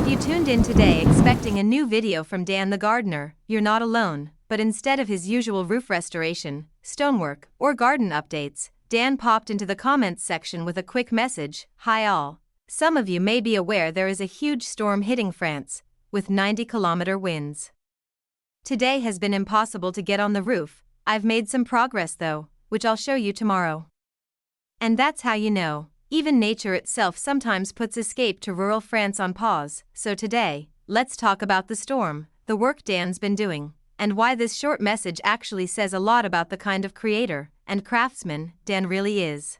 If you tuned in today expecting a new video from Dan the gardener, you're not alone, but instead of his usual roof restoration, stonework, or garden updates, Dan popped into the comments section with a quick message. Hi all. Some of you may be aware there is a huge storm hitting France, with 90-kilometer winds. Today has been impossible to get on the roof. I've made some progress though, which I'll show you tomorrow. And that's how you know. Even nature itself sometimes puts escape to rural France on pause, so today, let's talk about the storm, the work Dan's been doing, and why this short message actually says a lot about the kind of creator and craftsman Dan really is.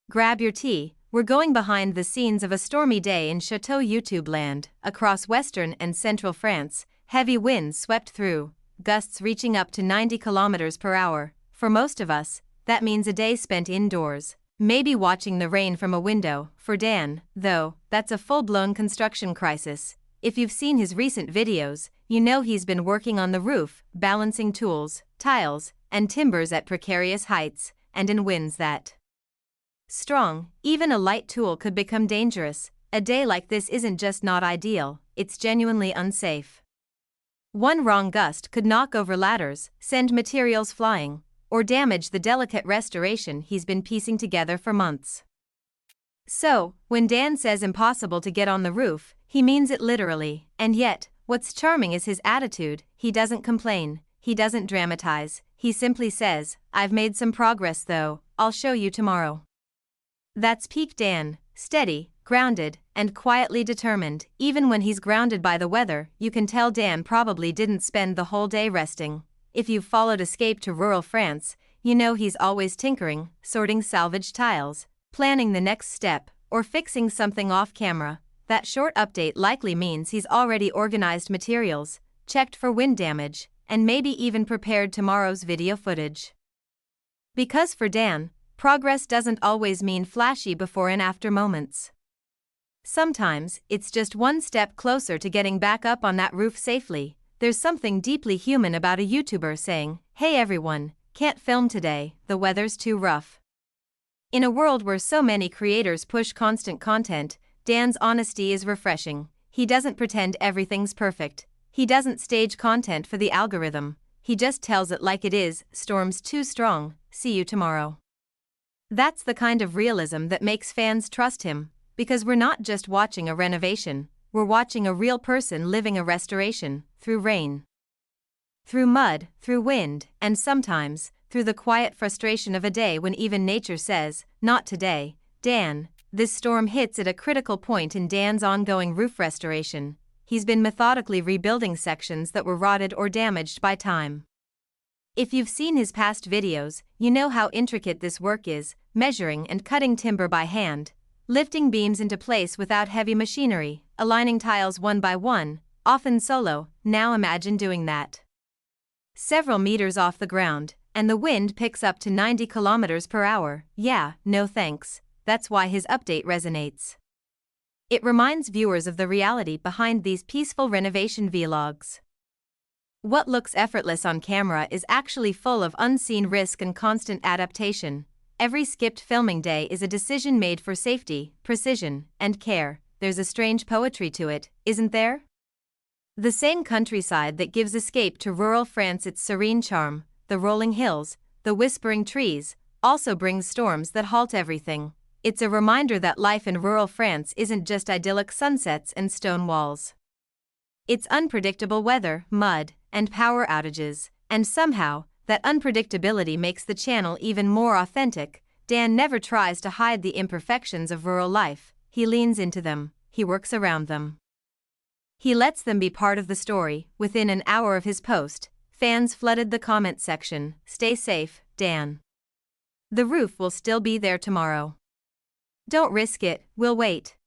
Grab your tea, we're going behind the scenes of a stormy day in Chateau YouTube land. Across western and central France, heavy winds swept through, gusts reaching up to 90 kilometers per hour. For most of us, that means a day spent indoors, maybe watching the rain from a window. For Dan, though, that's a full-blown construction crisis. If you've seen his recent videos, you know he's been working on the roof, balancing tools, tiles, and timbers at precarious heights, and in winds that strong, even a light tool could become dangerous. A day like this isn't just not ideal, it's genuinely unsafe. One wrong gust could knock over ladders, send materials flying, or damage the delicate restoration he's been piecing together for months. So, when Dan says impossible to get on the roof, he means it literally, and yet, what's charming is his attitude. He doesn't complain, he doesn't dramatize, he simply says, "I've made some progress though, I'll show you tomorrow." That's peak Dan, steady, grounded, and quietly determined. Even when he's grounded by the weather, you can tell Dan probably didn't spend the whole day resting. If you've followed Escape to rural France, you know he's always tinkering, sorting salvaged tiles, planning the next step, or fixing something off camera. That short update likely means he's already organized materials, checked for wind damage, and maybe even prepared tomorrow's video footage. Because for Dan, progress doesn't always mean flashy before and after moments. Sometimes, it's just one step closer to getting back up on that roof safely. There's something deeply human about a YouTuber saying, "Hey everyone, can't film today, the weather's too rough." In a world where so many creators push constant content, Dan's honesty is refreshing. He doesn't pretend everything's perfect. He doesn't stage content for the algorithm. He just tells it like it is. Storm's too strong, see you tomorrow. That's the kind of realism that makes fans trust him, because we're not just watching a renovation, we're watching a real person living a restoration, through rain, through mud, through wind, and sometimes, through the quiet frustration of a day when even nature says, "Not today, Dan." This storm hits at a critical point in Dan's ongoing roof restoration. He's been methodically rebuilding sections that were rotted or damaged by time. If you've seen his past videos, you know how intricate this work is, measuring and cutting timber by hand, lifting beams into place without heavy machinery, aligning tiles one by one, often solo. Now imagine doing that several meters off the ground, and the wind picks up to 90 kilometers per hour. Yeah, no thanks. That's why his update resonates. It reminds viewers of the reality behind these peaceful renovation vlogs. What looks effortless on camera is actually full of unseen risk and constant adaptation. Every skipped filming day is a decision made for safety, precision, and care. There's a strange poetry to it, isn't there? The same countryside that gives Escape to rural France its serene charm, the rolling hills, the whispering trees, also brings storms that halt everything. It's a reminder that life in rural France isn't just idyllic sunsets and stone walls. It's unpredictable weather, mud, and power outages, and somehow, that unpredictability makes the channel even more authentic. Dan never tries to hide the imperfections of rural life. He leans into them, he works around them. He lets them be part of the story. Within an hour of his post, fans flooded the comment section. "Stay safe, Dan. The roof will still be there tomorrow. Don't risk it, we'll wait."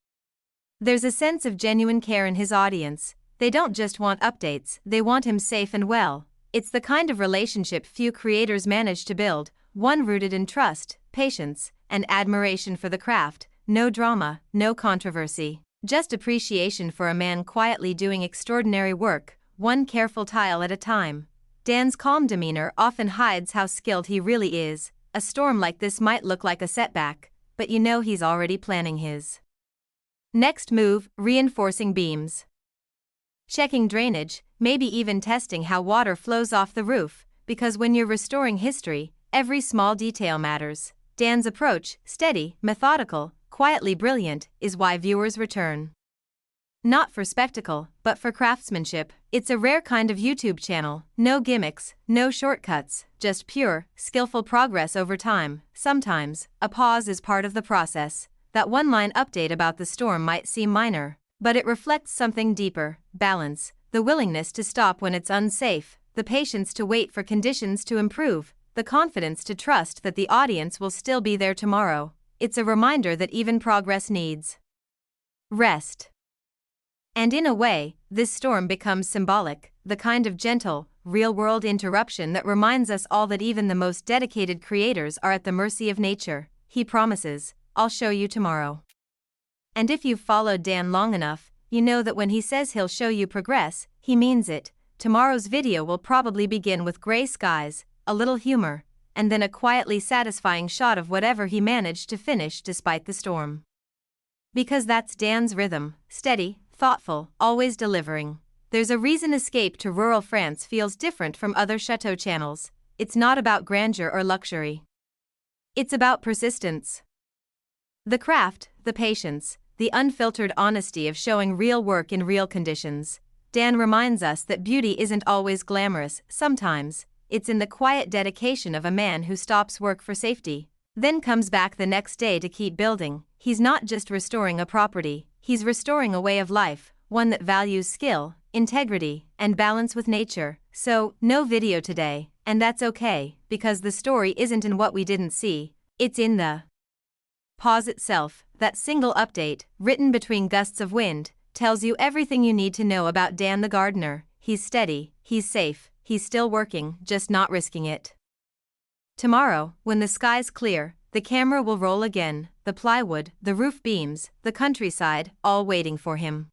There's a sense of genuine care in his audience. They don't just want updates, they want him safe and well. It's the kind of relationship few creators manage to build, one rooted in trust, patience, and admiration for the craft. No drama, no controversy, just appreciation for a man quietly doing extraordinary work, one careful tile at a time. Dan's calm demeanor often hides how skilled he really is. A storm like this might look like a setback, but you know he's already planning his Next move, reinforcing beams. Checking drainage, maybe even testing how water flows off the roof, because when you're restoring history, every small detail matters. Dan's approach, steady, methodical, quietly brilliant, is why viewers return. Not for spectacle, but for craftsmanship. It's a rare kind of YouTube channel, no gimmicks, no shortcuts, just pure, skillful progress over time. Sometimes, a pause is part of the process. That one-line update about the storm might seem minor, but it reflects something deeper: balance, the willingness to stop when it's unsafe, the patience to wait for conditions to improve, the confidence to trust that the audience will still be there tomorrow. It's a reminder that even progress needs rest. And in a way, this storm becomes symbolic, the kind of gentle, real-world interruption that reminds us all that even the most dedicated creators are at the mercy of nature. He promises, "I'll show you tomorrow." And if you've followed Dan long enough, you know that when he says he'll show you progress, he means it. Tomorrow's video will probably begin with gray skies, a little humor, and then a quietly satisfying shot of whatever he managed to finish despite the storm. Because that's Dan's rhythm: steady, thoughtful, always delivering. There's a reason Escape to Rural France feels different from other Chateau channels. It's not about grandeur or luxury. It's about persistence. The craft, the patience, the unfiltered honesty of showing real work in real conditions. Dan reminds us that beauty isn't always glamorous. Sometimes, it's in the quiet dedication of a man who stops work for safety, then comes back the next day to keep building. He's not just restoring a property, he's restoring a way of life, one that values skill, integrity, and balance with nature. So, no video today, and that's okay, because the story isn't in what we didn't see, it's in the pause itself. That single update, written between gusts of wind, tells you everything you need to know about Dan the gardener. He's steady, he's safe, he's still working, just not risking it. Tomorrow, when the sky's clear, the camera will roll again, the plywood, the roof beams, the countryside, all waiting for him.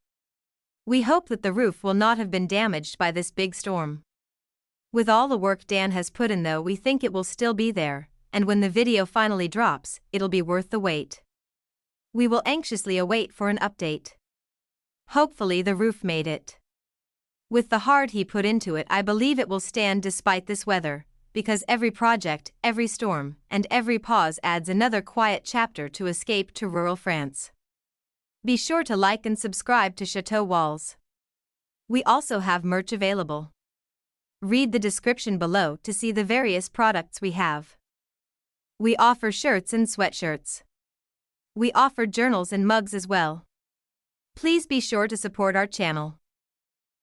We hope that the roof will not have been damaged by this big storm. With all the work Dan has put in though, we think it will still be there, and when the video finally drops, it'll be worth the wait. We will anxiously await for an update. Hopefully the roof made it. With the heart he put into it, I believe it will stand despite this weather, because every project, every storm, and every pause adds another quiet chapter to Escape to Rural France. Be sure to like and subscribe to Chateau Walls. We also have merch available. Read the description below to see the various products we have. We offer shirts and sweatshirts. We offer journals and mugs as well. Please be sure to support our channel.